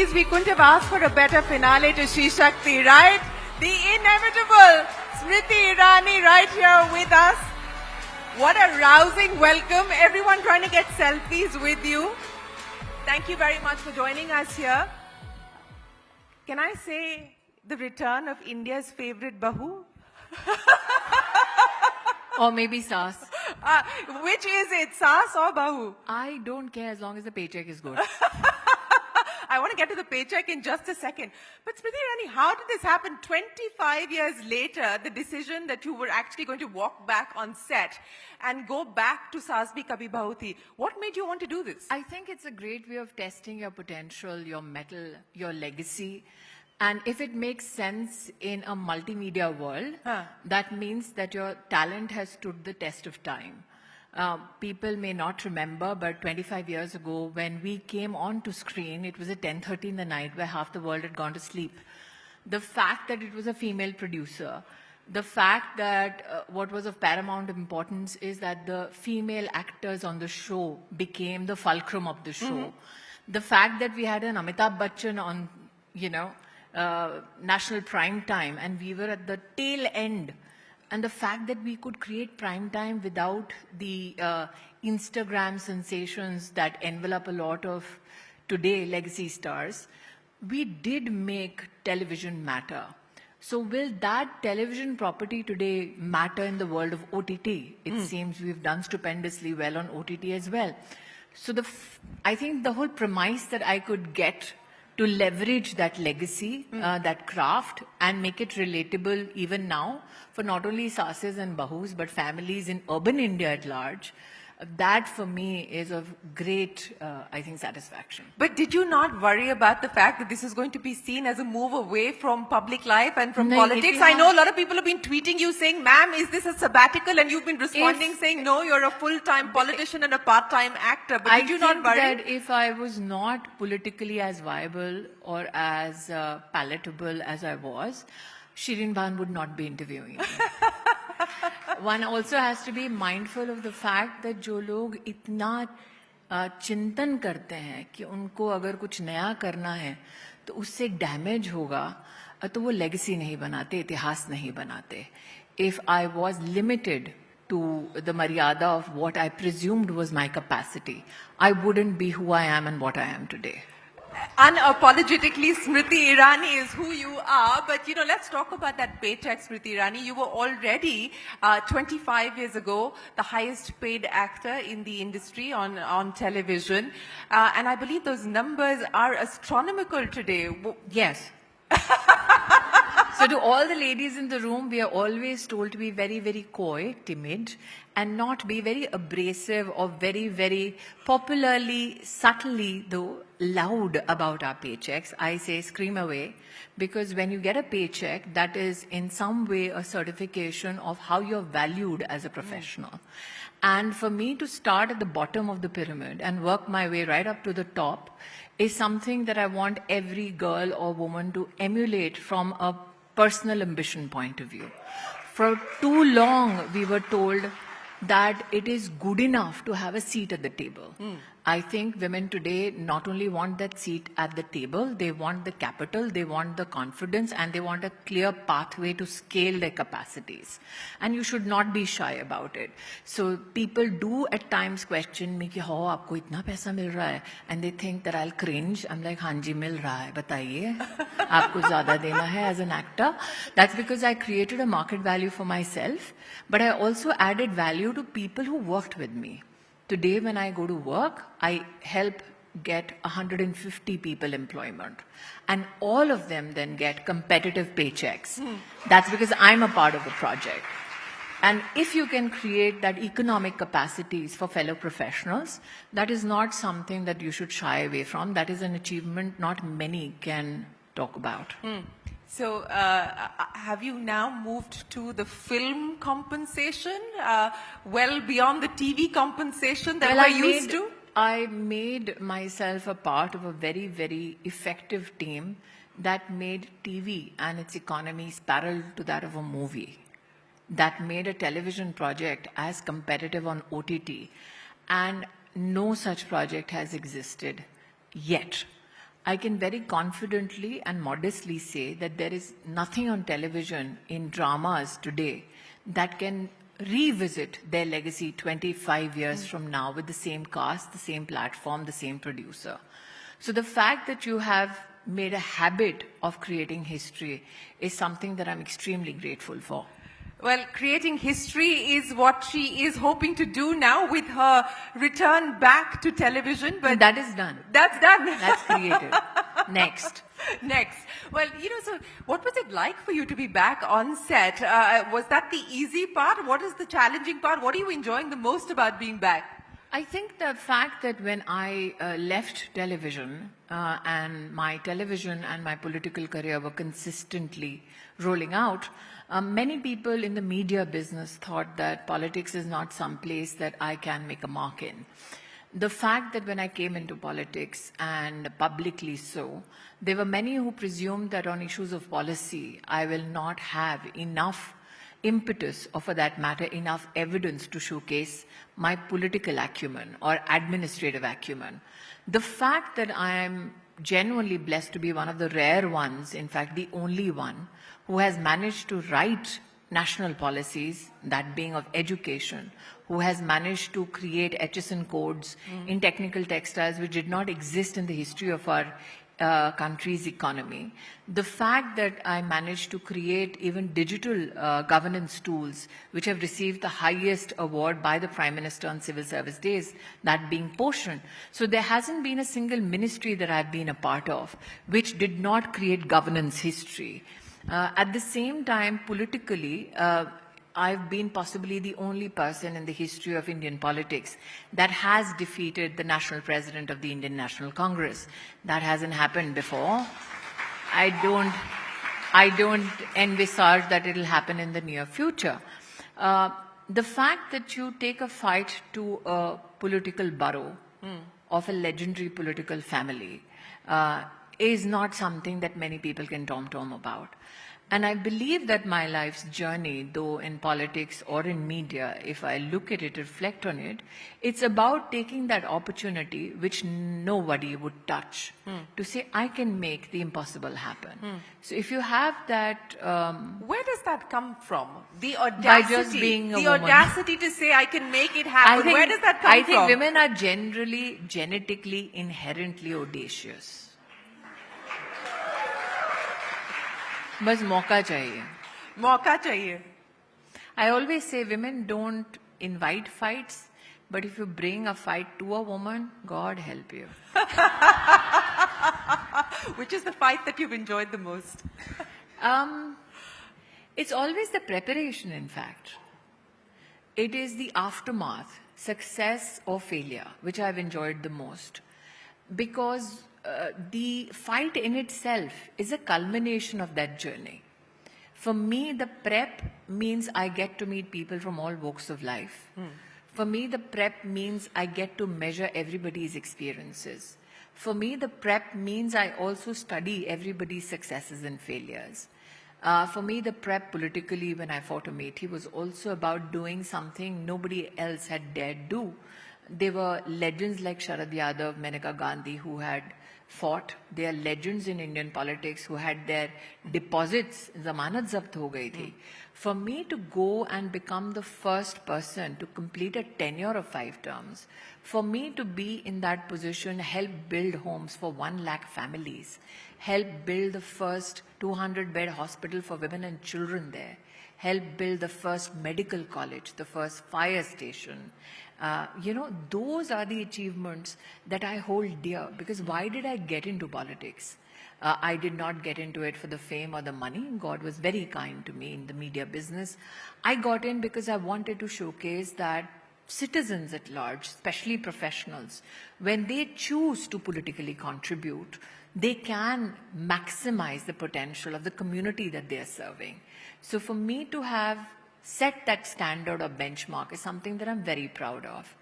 ladies, we couldn't have asked for a better finale to Shri Shakti, right? The inevitable Smriti Irani right here with us. What a rousing welcome. Everyone trying to get selfies with you. Thank you very much for joining us here. Can I say the return of India's favorite Bahu? Or maybe Saas. Which is it, Saas or Bahu? I don't care as long as the paycheck is good. I want to get to the paycheck in just a second. But Smriti Irani, how did this happen 25 years later, the decision that you were actually going to walk back on set and go back to Saas Bhi Kabhi Bahu Thi? What made you want to do this? I think it's a great way of testing your potential, your mettle, your legacy. And if it makes sense in a multimedia world, that means that your talent has stood the test of time. People may not remember, but 25 years ago, when we came onto screen, it was at 10:30 in the night where half the world had gone to sleep. The fact that it was a female producer, the fact that what was of paramount importance is that the female actors on the show became the fulcrum of the show. The fact that we had an Amitabh Bachchan on, national prime time, and we were at the tail end. And the fact that we could create prime time without the Instagram sensations that envelop a lot of today legacy stars, we did make television matter. So will that television property today matter in the world of OTT? It seems we've done stupendously well on OTT as well. So I think the whole premise that I could get to leverage that legacy, that craft, and make it relatable even now for not only Saases and Bahus, but families in urban India at large, that for me is of great, I think, satisfaction. But did you not worry about the fact that this is going to be seen as a move away from public life and from politics? I know a lot of people have been tweeting you saying, ma'am, is this a sabbatical? And you've been responding saying, no, you're a full-time politician and a part-time actor. But did you not worry? I think that if I was not politically as viable or as palatable as I was, Shirin Bhan would not be interviewing me. One also has to be mindful of the fact that जो लोग इतना चिंतन करते हैं कि उनको अगर कुछ नया करना है तो उससे डैमेज होगा तो वो लेगेसी नहीं बनाते, इतिहास नहीं बनाते. If I was limited to the maryada of what I presumed was my capacity, I wouldn't be who I am and what I am today. Unapologetically, Smriti Irani is who you are. But, let's talk about that paycheck, Smriti Irani. You were already, 25 years ago, the highest paid actor in the industry on television. And I believe those numbers are astronomical today. Yes. So to all the ladies in the room, we are always told to be very, very coy, timid, and not be very abrasive or very, very popularly, subtly, though, loud about our paychecks. I say scream away, because when you get a paycheck, that is in some way a certification of how you're valued as a professional. And for me to start at the bottom of the pyramid and work my way right up to the top is something that I want every girl or woman to emulate from a personal ambition point of view. For too long, we were told that it is good enough to have a seat at the table. I think women today not only want that seat at the table, they want the capital, they want the confidence, and they want a clear pathway to scale their capacities. And you should not be shy about it. So people do at times question me, कि हो आपको इतना पैसा मिल रहा है? And they think that I'll cringe. I'm like, हाँ जी मिल रहा है, बताइए, आपको ज़्यादा देना है as an actor. That's because I created a market value for myself, but I also added value to people who worked with me. Today, when I go to work, I help get 150 people employment. And all of them then get competitive paychecks. That's because I'm a part of the project. And if you can create that economic capacities for fellow professionals, that is not something that you should shy away from. That is an achievement not many can talk about. So, have you now moved to the film compensation, well beyond the TV compensation that we're used to? I made myself a part of a very, very effective team that made TV and its economies parallel to that of a movie. That made a television project as competitive on OTT. And no such project has existed yet. I can very confidently and modestly say that there is nothing on television in dramas today that can revisit their legacy 25 years from now with the same cast, the same platform, the same producer. So the fact that you have made a habit of creating history is something that I'm extremely grateful for. Well, creating history is what she is hoping to do now with her return back to television. But That is done. that's done. That's created. Next. Next. Well, so what was it like for you to be back on set? Was that the easy part? What is the challenging part? What are you enjoying the most about being back? I think the fact that when I left television and my television and my political career were consistently rolling out, many people in the media business thought that politics is not some place that I can make a mark in. The fact that when I came into politics, and publicly so, there were many who presumed that on issues of policy, I will not have enough impetus, or for that matter, enough evidence to showcase my political acumen or administrative acumen. The fact that I am genuinely blessed to be one of the rare ones, in fact, the only one, who has managed to write national policies, that being of education, who has managed to create HSN codes in technical textiles which did not exist in the history of our country's economy. The fact that I managed to create even digital governance tools which have received the highest award by the Prime Minister on Civil Service Days, that being Poshan. So there hasn't been a single ministry that I've been a part of which did not create governance history. At the same time, politically, I've been possibly the only person in the history of Indian politics that has defeated the national president of the Indian National Congress. That hasn't happened before. I don't envisage that it'll happen in the near future. The fact that you take a fight to a political borough of a legendary political family is not something that many people can tom-tom about. And I believe that my life's journey, though in politics or in media, if I look at it, reflect on it, it's about taking that opportunity which nobody would touch to say, I can make the impossible happen. So if you have that... Where does that come from? The audacity, by just being a the woman. audacity to say, I can make it happen. Where does that come from? I think women are generally, genetically, inherently audacious. बस मौका चाहिए. मौका चाहिए. I always say women don't invite fights, but if you bring a fight to a woman, God help you. Which is the fight that you've enjoyed the most? It's always the preparation, in fact. It is the aftermath, success or failure, which I've enjoyed the most. Because the fight in itself is a culmination of that journey. For me, the prep means I get to meet people from all walks of life. For me, the prep means I get to measure everybody's experiences. For me, the prep means I also study everybody's successes and failures. For me, the prep politically when I fought Amethi was also about doing something nobody else had dared do. There were legends like Sharad Yadav, Maneka Gandhi who had fought. They are legends in Indian politics who had their deposits, zamanat zabt ho gayi thi. For me to go and become the first person to complete a tenure of 5 terms, for me to be in that position, help build homes for 1 lakh families, help build the first 200-bed hospital for women and children there, help build the first medical college, the first fire station. Those are the achievements that I hold dear. Because why did I get into politics? I did not get into it for the fame or the money. God was very kind to me in the media business. I got in because I wanted to showcase that citizens at large, especially professionals, when they choose to politically contribute, they can maximize the potential of the community that they are serving. So for me to have set that standard or benchmark is something that I'm very proud of.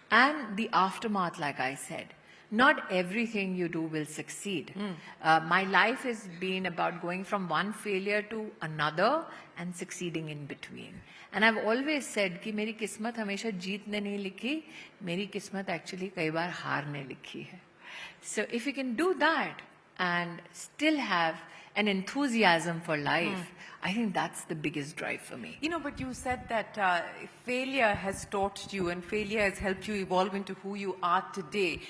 And the aftermath, like I said, not everything you do will succeed. My life has been about going from one failure to another and succeeding in between. And I've always said कि मेरी किस्मत हमेशा जीत ने नहीं लिखी, मेरी किस्मत actually कई बार हार ने लिखी है. So if you can do that and still have an enthusiasm for life, I think that's the biggest drive for me. You know, but you said that failure has taught you and failure has helped you evolve into who you are today.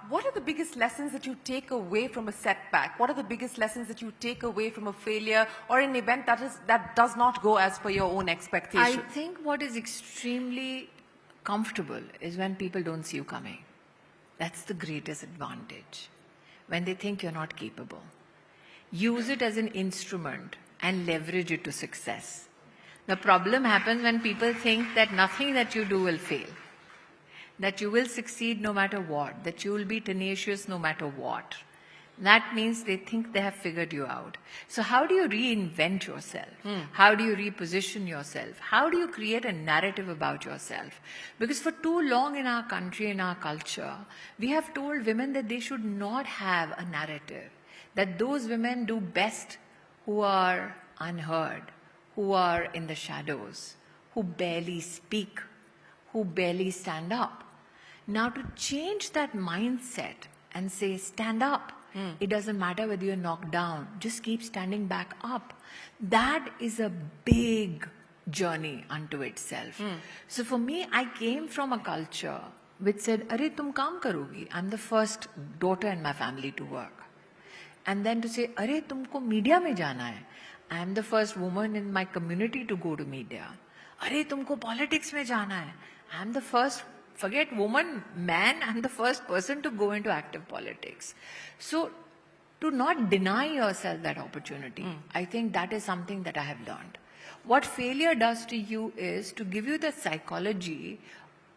What are the biggest lessons that you take away from a setback? What are the biggest lessons that you take away from a failure or an event that does not go as per your own I expectations? think what is extremely comfortable is when people don't see you coming. That's the greatest advantage. When they think you're not capable. Use it as an instrument and leverage it to success. The problem happens when people think that nothing that you do will fail. That you will succeed no matter what. That you will be tenacious no matter what. That means they think they have figured you out. So how do you reinvent yourself? How do you reposition yourself? How do you create a narrative about yourself? Because for too long in our country, in our culture, we have told women that they should not have a narrative. That those women do best who are unheard, who are in the shadows, who barely speak, who barely stand up. Now to change that mindset and say, stand up. It doesn't matter whether you're knocked down. Just keep standing back up. That is a big journey unto itself. So for me, I came from a culture which said, "Arey, tum kaam karogi." I'm the first daughter in my family to work. And then to say, "Arey, tumko media mein jana hai." I am the first woman in my community to go to media. "Arey, tumko politics mein jana hai." I am the first, forget woman, man, I'm the first person to go into active politics. So to not deny yourself that opportunity, I think that is something that I have learned. What failure does to you is to give you the psychology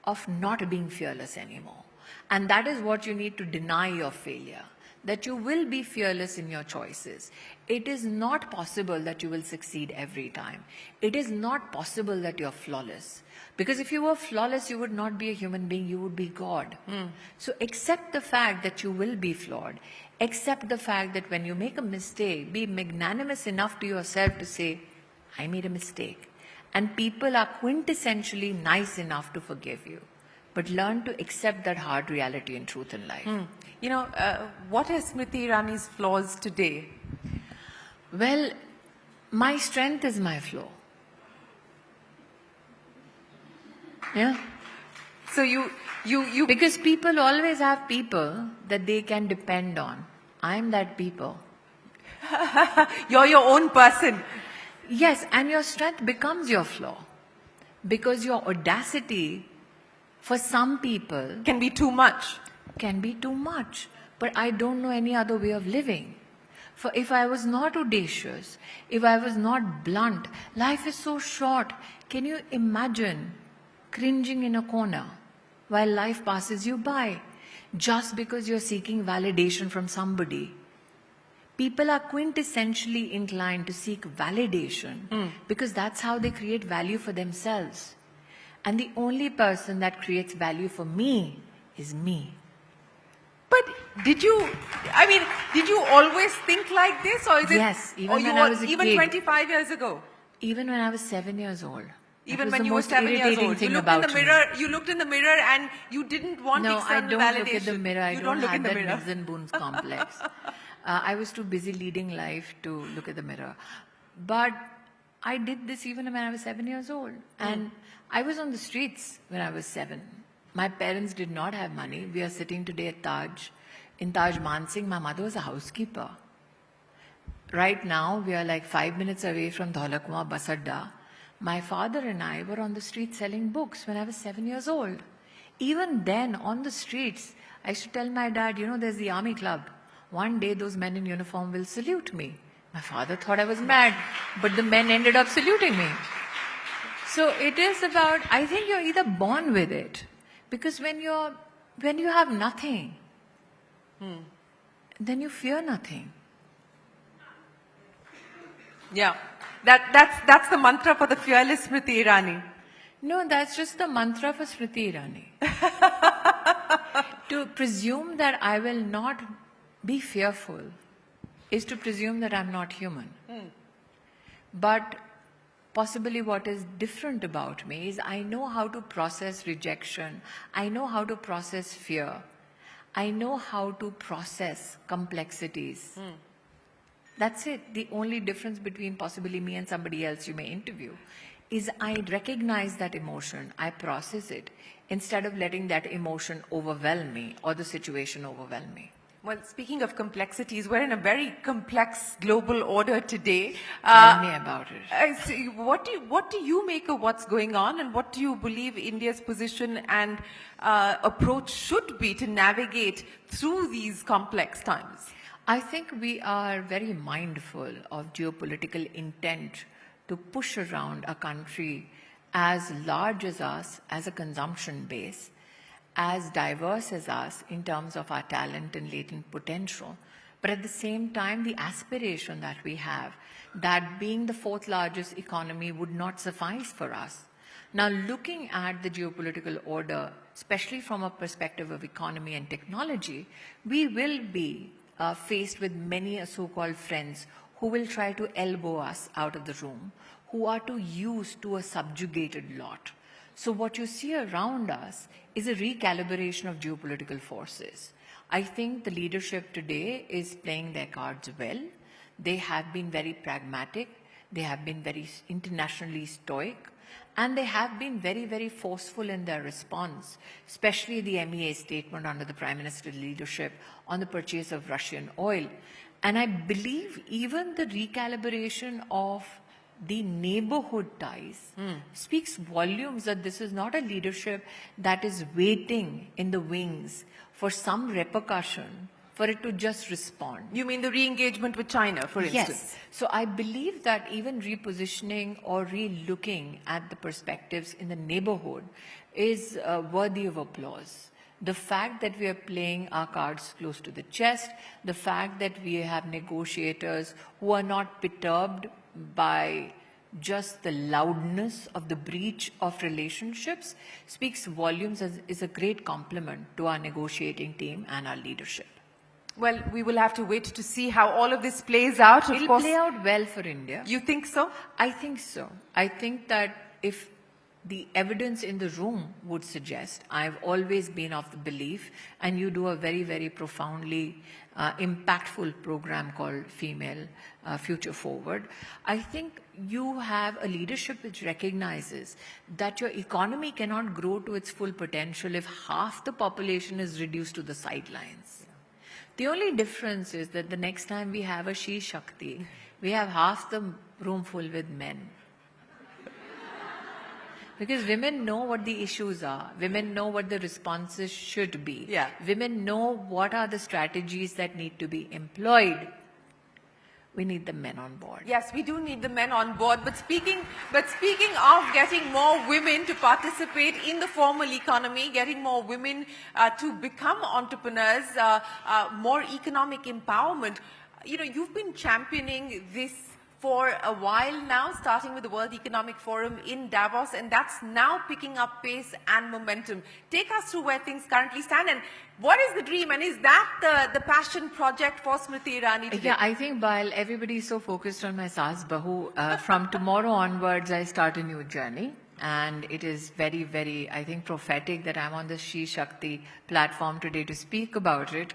of not being fearless anymore. And that is what you need to deny your failure. That you will be fearless in your choices. It is not possible that you will succeed every time. It is not possible that you're flawless. Because if you were flawless, you would not be a human being, you would be God. So accept the fact that you will be flawed. Accept the fact that when you make a mistake, be magnanimous enough to yourself to say, I made a mistake. And people are quintessentially nice enough to forgive you. But learn to accept that hard reality and truth in life. You know, what are Smriti Irani's flaws today? Well, my strength is my flaw. Yeah. So you Because people always have people that they can depend on. I'm that people. you're your own person. Yes, and your strength becomes your flaw. Because your audacity, for some people, Can be too much. can be too much. But I don't know any other way of living. For if I was not audacious, if I was not blunt, life is so short. Can you imagine cringing in a corner while life passes you by just because you're seeking validation from somebody? People are quintessentially inclined to seek validation because that's how they create value for themselves. And the only person that creates value for me is me. But did you always think like this, or is it? Yes, even or you when I was a even kid. 25 years ago. Even when I was 7 years old. That Even was when the you were most 7 years irritating old, you thing looked in about the me. mirror. You looked in the mirror, and you didn't want No, I external don't validation. look at the mirror. I You don't look have in the that mirror. Nibs and Boons complex. I was too busy leading life to look at the mirror. But I did this even when I was 7 years old. And I was on the streets when I was 7. My parents did not have money. We are sitting today at Taj. In Taj Mansingh, my mother was a housekeeper. Right now, we are like 5 minutes away from Dholakwa Bus Adda. My father and I were on the street selling books when I was 7 years old. Even then, on the streets, I used to tell my dad, you know, there's the army club. One day, those men in uniform will salute me. My father thought I was mad, but the men ended up saluting me. So it is about, I think you're either born with it, because when you have nothing, then you fear nothing. Yeah, that's the mantra for the fearless Smriti Irani. No, that's just the mantra for Smriti Irani. To presume that I will not be fearful is to presume that I'm not human. But possibly what is different about me is I know how to process rejection. I know how to process fear. I know how to process complexities. That's it. The only difference between possibly me and somebody else you may interview is I recognize that emotion, I process it, instead of letting that emotion overwhelm me or the situation overwhelm me. Well, speaking of complexities, we're in a very complex global order today. Tell me about it. So what do you make of what's going on, and what do you believe India's position and approach should be to navigate through these complex times? I think we are very mindful of geopolitical intent to push around a country as large as us, as a consumption base, as diverse as us in terms of our talent and latent potential. But at the same time, the aspiration that we have, that being the fourth largest economy would not suffice for us. Now, looking at the geopolitical order, especially from a perspective of economy and technology, we will be faced with many so-called friends who will try to elbow us out of the room, who are too used to a subjugated lot. So what you see around us is a recalibration of geopolitical forces. I think the leadership today is playing their cards well. They have been very pragmatic. They have been very internationally stoic. And they have been very, very forceful in their response, especially the MEA statement under the Prime Minister's leadership on the purchase of Russian oil. And I believe even the recalibration of the neighborhood ties speaks volumes that this is not a leadership that is waiting in the wings for some repercussion for it to just respond. You mean the re-engagement with China, for instance? Yes. So I believe that even repositioning or re-looking at the perspectives in the neighborhood is worthy of applause. The fact that we are playing our cards close to the chest, the fact that we have negotiators who are not perturbed by just the loudness of the breach of relationships speaks volumes and is a great compliment to our negotiating team and our leadership. Well, we will have to wait to see how all of this plays out. Of It'll course, play out well for India. you think so? I think so. I think that if the evidence in the room would suggest, I've always been of the belief, and you do a very, very profoundly impactful program called Female Future Forward. I think you have a leadership which recognizes that your economy cannot grow to its full potential if half the population is reduced to the sidelines. The only difference is that the next time we have a She Shakti, we have half the room full with men. Because women know what the issues are. Women know what the responses should be. Yeah. Women know what are the strategies that need to be employed. We need the men on board. Yes, we do need the men on board. But speaking of getting more women to participate in the formal economy, getting more women to become entrepreneurs, more economic empowerment, you know, you've been championing this for a while now, starting with the World Economic Forum in Davos, and that's now picking up pace and momentum. Take us through where things currently stand, and what is the dream, and is that the passion project for Smriti Irani today? Yeah, I think while everybody is so focused on my Saas Bahu, from tomorrow onwards I start a new journey. And it is very, very, I think, prophetic that I'm on the She Shakti platform today to speak about it.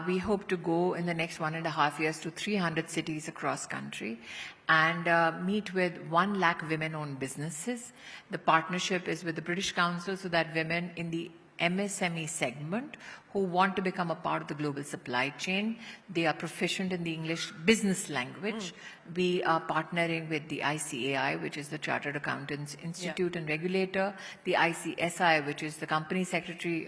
We hope to go in the next 1.5 years to 300 cities across country and meet with 1 lakh women-owned businesses. The partnership is with the British Council so that women in the MSME segment who want to become a part of the global supply chain. They are proficient in the English business language. We are partnering with the ICAI, which is the Chartered Accountants Institute and Regulator, the ICSI, which is the Company Secretary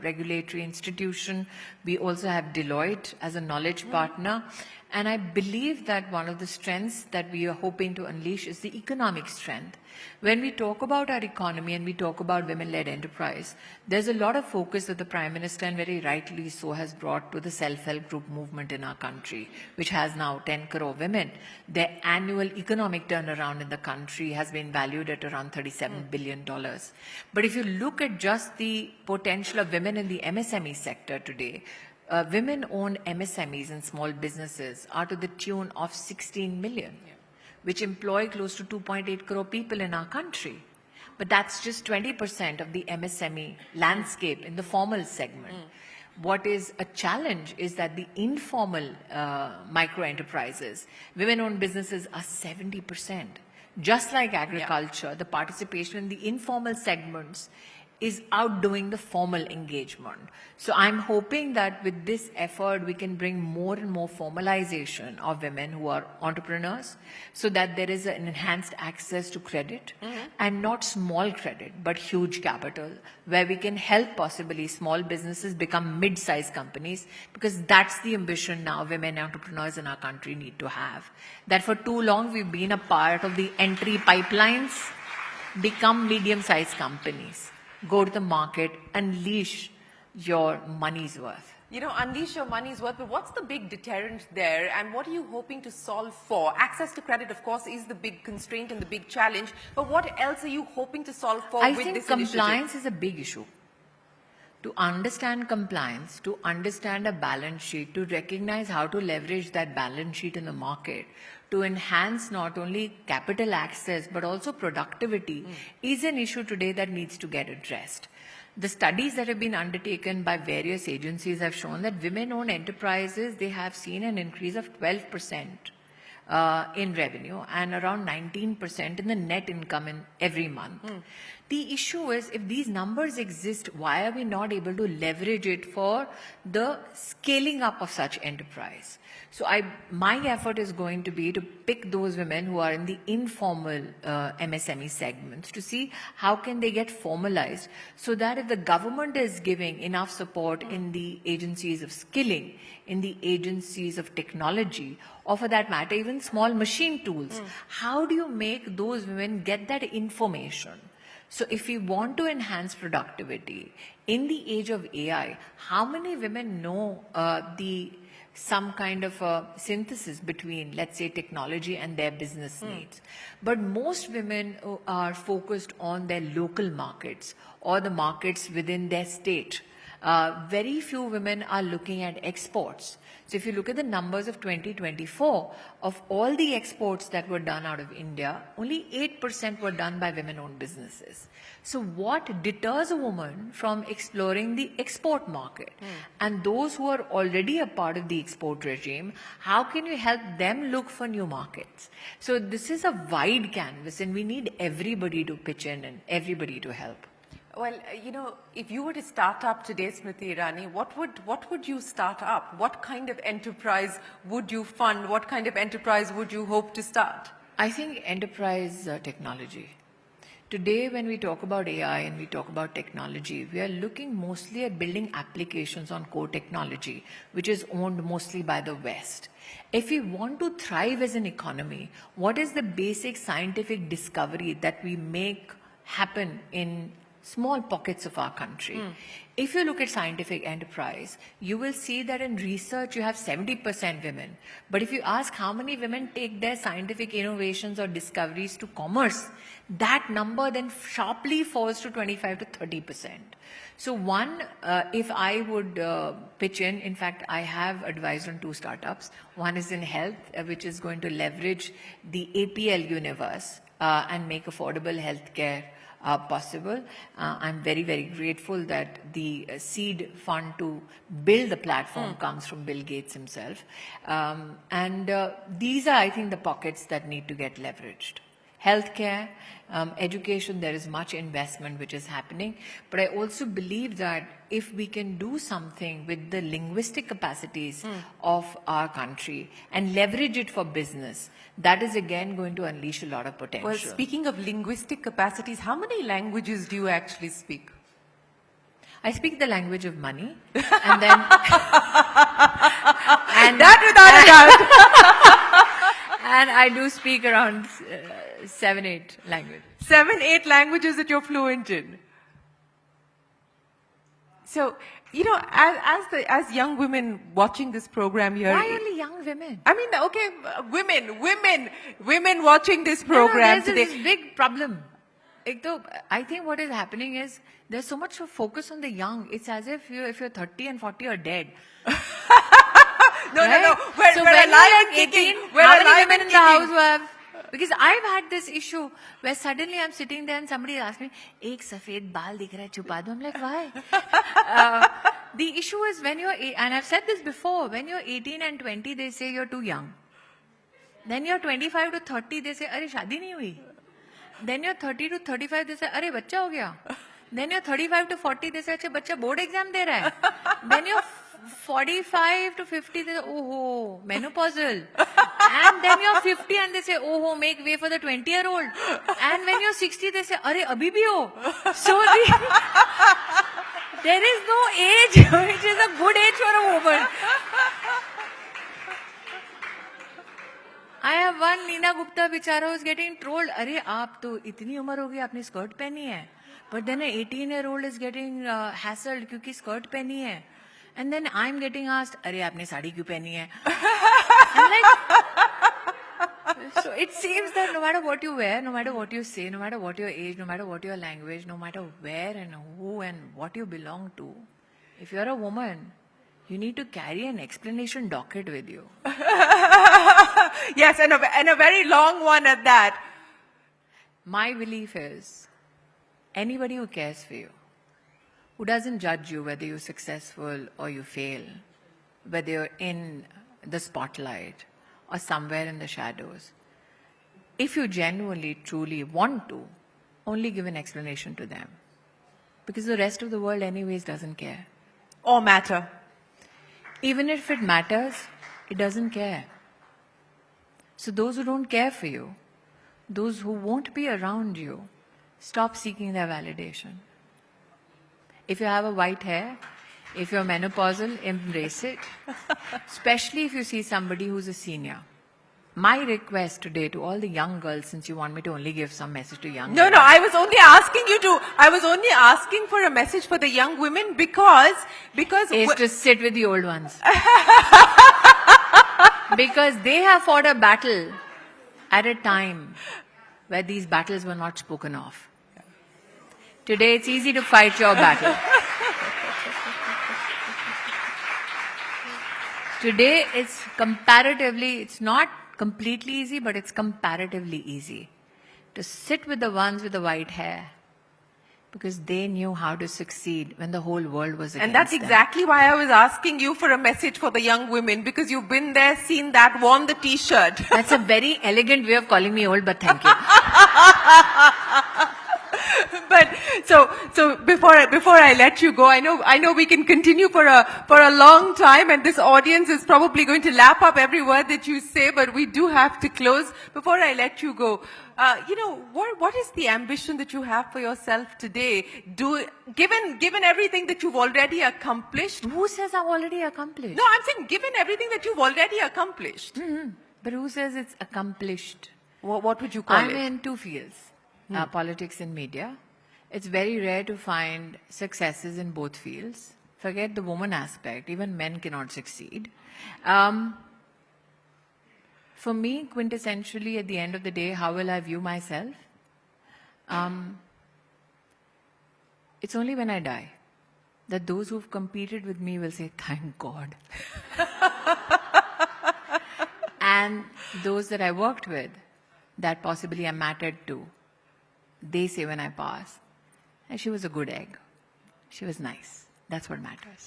Regulatory Institution. We also have Deloitte as a knowledge partner. And I believe that one of the strengths that we are hoping to unleash is the economic strength. When we talk about our economy and we talk about women-led enterprise, there's a lot of focus that the Prime Minister, and very rightly so, has brought to the self-help group movement in our country, which has now 10 crore women. Their annual economic turnaround in the country has been valued at around $37 billion. But if you look at just the potential of women in the MSME sector today, women-owned MSMEs and small businesses are to the tune of 16 million, which employ close to 2.8 crore people in our country. But that's just 20% of the MSME landscape in the formal segment. What is a challenge is that the informal micro enterprises, women-owned businesses are 70%. Just like agriculture, the participation in the informal segments is outdoing the formal engagement. So I'm hoping that with this effort, we can bring more and more formalization of women who are entrepreneurs so that there is an enhanced access to credit and not small credit, but huge capital, where we can help possibly small businesses become mid-sized companies, because that's the ambition now women entrepreneurs in our country need to have. That for too long, we've been a part of the entry pipelines, become medium-sized companies. Go to the market, unleash your money's worth. You know, unleash your money's worth, but what's the big deterrent there and what are you hoping to solve for? Access to credit, of course, is the big constraint and the big challenge, but what else are you hoping to solve for with this initiative? I think compliance is a big issue. To understand compliance, to understand a balance sheet, to recognize how to leverage that balance sheet in the market, to enhance not only capital access but also productivity is an issue today that needs to get addressed. The studies that have been undertaken by various agencies have shown that women-owned enterprises, they have seen an increase of 12% in revenue and around 19% in the net income in every month. The issue is, if these numbers exist, why are we not able to leverage it for the scaling up of such enterprise? So my effort is going to be to pick those women who are in the informal MSME segments to see how can they get formalized, so that if the government is giving enough support in the agencies of skilling, in the agencies of technology, or for that matter, even small machine tools, how do you make those women get that information? So if we want to enhance productivity in the age of AI, how many women know some kind of a synthesis between, let's say, technology and their business needs? But most women are focused on their local markets or the markets within their state. Very few women are looking at exports. So if you look at the numbers of 2024, of all the exports that were done out of India, only 8% were done by women-owned businesses. So what deters a woman from exploring the export market? And those who are already a part of the export regime, how can you help them look for new markets? So this is a wide canvas and we need everybody to pitch in and everybody to help. Well, you know, if you were to start up today, Smriti Irani, what would you start up? What kind of enterprise would you fund? What kind of enterprise would you hope to start? I think enterprise technology. Today, when we talk about AI and we talk about technology, we are looking mostly at building applications on core technology, which is owned mostly by the West. If we want to thrive as an economy, what is the basic scientific discovery that we make happen in small pockets of our country? If you look at scientific enterprise, you will see that in research you have 70% women. But if you ask how many women take their scientific innovations or discoveries to commerce, that number then sharply falls to 25 to 30%. So one, if I would pitch in fact, I have advised on 2 startups. One is in health, which is going to leverage the APL universe and make affordable healthcare possible. I'm very, very grateful that the seed fund to build the platform comes from Bill Gates himself. These are, I think, the pockets that need to get leveraged. Healthcare, education, there is much investment which is happening. But I also believe that if we can do something with the linguistic capacities of our country and leverage it for business, that is again going to unleash a lot of potential. Well, speaking of linguistic capacities, how many languages do you actually speak? I speak the language of money, and then and that without a doubt. And I do speak around 7-8 languages. 7-8 languages that you're fluent in. So, you know, as young women watching this program here. Why only young women? I mean, okay, women watching this program today. There's this big problem. I think what is happening is there's so much focus on the young. It's as if if you're 30 and 40, you're dead. No. We're alive and kicking. How many women in the house who have? Because I've had this issue where suddenly I'm sitting there and somebody asks me, "Ek safed baal dikh raha hai, chupa do." I'm like, why? The issue is when you're, and I've said this before, when you're 18 and 20, they say you're too young. Then you're 25 to 30, they say, अरे शादी नहीं हुई. Then you're 30 to 35, they say, अरे बच्चा हो गया. Then you're 35 to 40, they say, अच्छा बच्चा बोर्ड एग्जाम दे रहा है. Then you're 45 to 50, they say, oh, menopausal. And then you're 50 and they say, oh, make way for the 20-year-old. And when you're 60, they say, अरे अभी भी हो. So there is no age which is a good age for a woman. I have one Neena Gupta बिचारा who's getting trolled. अरे आप तो इतनी उम्र हो गई आपने स्कर्ट पहनी है. But then an 18-year-old is getting hassled क्योंकि स्कर्ट पहनी है. And then I'm getting asked, अरे आपने साड़ी क्यों पहनी है? I'm like, so it seems that no matter what you wear, no matter what you say, no matter what your age, no matter what your language, no matter where and who and what you belong to, if you're a woman, you need to carry an explanation docket with you. Yes, and a very long one at that. My belief is, anybody who cares for you, who doesn't judge you whether you're successful or you fail, whether you're in the spotlight or somewhere in the shadows, if you genuinely, truly want to, only give an explanation to them. Because the rest of the world anyways doesn't care. Or matter. Even if it matters, it doesn't care. So those who don't care for you, those who won't be around you, stop seeking their validation. If you have a white hair, if you're menopausal, embrace it. Especially if you see somebody who's a senior. My request today to all the young girls, since you want me to only give some message to young girls. No, I was only asking for a message for the young women because Is to sit with the old ones. Because they have fought a battle at a time where these battles were not spoken of. Today it's easy to fight your battle. Today it's not completely easy, but it's comparatively easy to sit with the ones with the white hair because they knew how to succeed when the whole world was against them. And that's exactly why I was asking you for a message for the young women, because you've been there, seen that, worn the t-shirt. That's a very elegant way of calling me old, but thank you. But so before I let you go, I know we can continue for a long time, and this audience is probably going to lap up every word that you say, but we do have to close. Before I let you go, what is the ambition that you have for yourself today? Given everything that you've already accomplished. Who says I've already accomplished? No, I'm saying given everything that you've already accomplished. Mm-hmm. But who says it's accomplished? What would you call I'm it? in two fields, politics and media. It's very rare to find successes in both fields. Forget the woman aspect. Even men cannot succeed. For me, quintessentially, at the end of the day, how will I view myself? It's only when I die that those who've competed with me will say, thank God. And those that I worked with, that possibly I mattered to, they say when I pass, and she was a good egg. She was nice. That's what matters.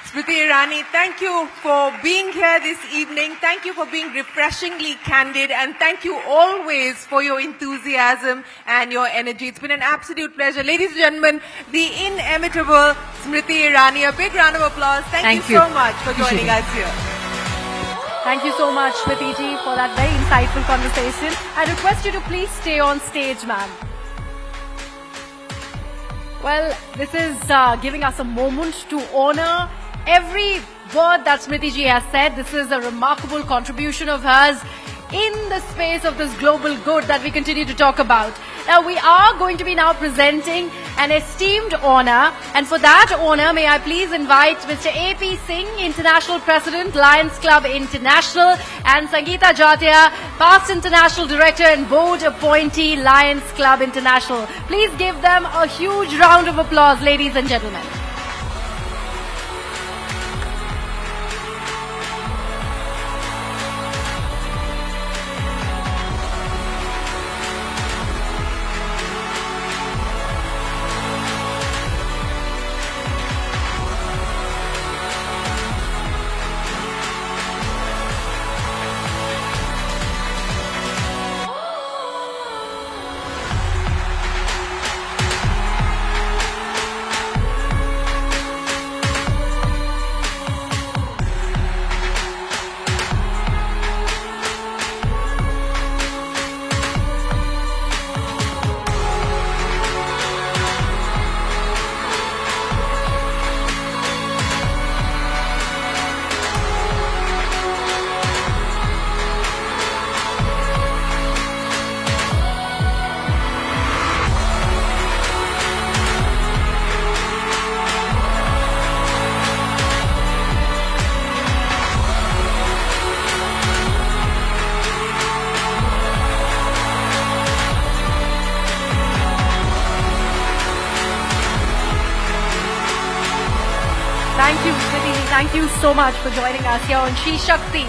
Smriti Irani, thank you for being here this evening. Thank you for being refreshingly candid, and thank you always for your enthusiasm and your energy. It's been an absolute pleasure. Ladies and gentlemen, the inimitable Smriti Irani. A big round of applause. Thank you so much for joining us here. Thank you so much, Smriti ji, for that very insightful conversation. I request you to please stay on stage, ma'am. Well, this is giving us a moment to honor every word that Smriti ji has said. This is a remarkable contribution of hers in the space of this global good that we continue to talk about. Now, we are going to be now presenting an esteemed honor, and for that honor, may I please invite Mr. A.P. Singh, International President, Lions Club International, and Sangeeta Jatia, Past International Director and Board Appointee, Lions Club International. Please give them a huge round of applause, ladies and gentlemen. Thank you, Smriti ji. Thank you so much for joining us here on She Shakti.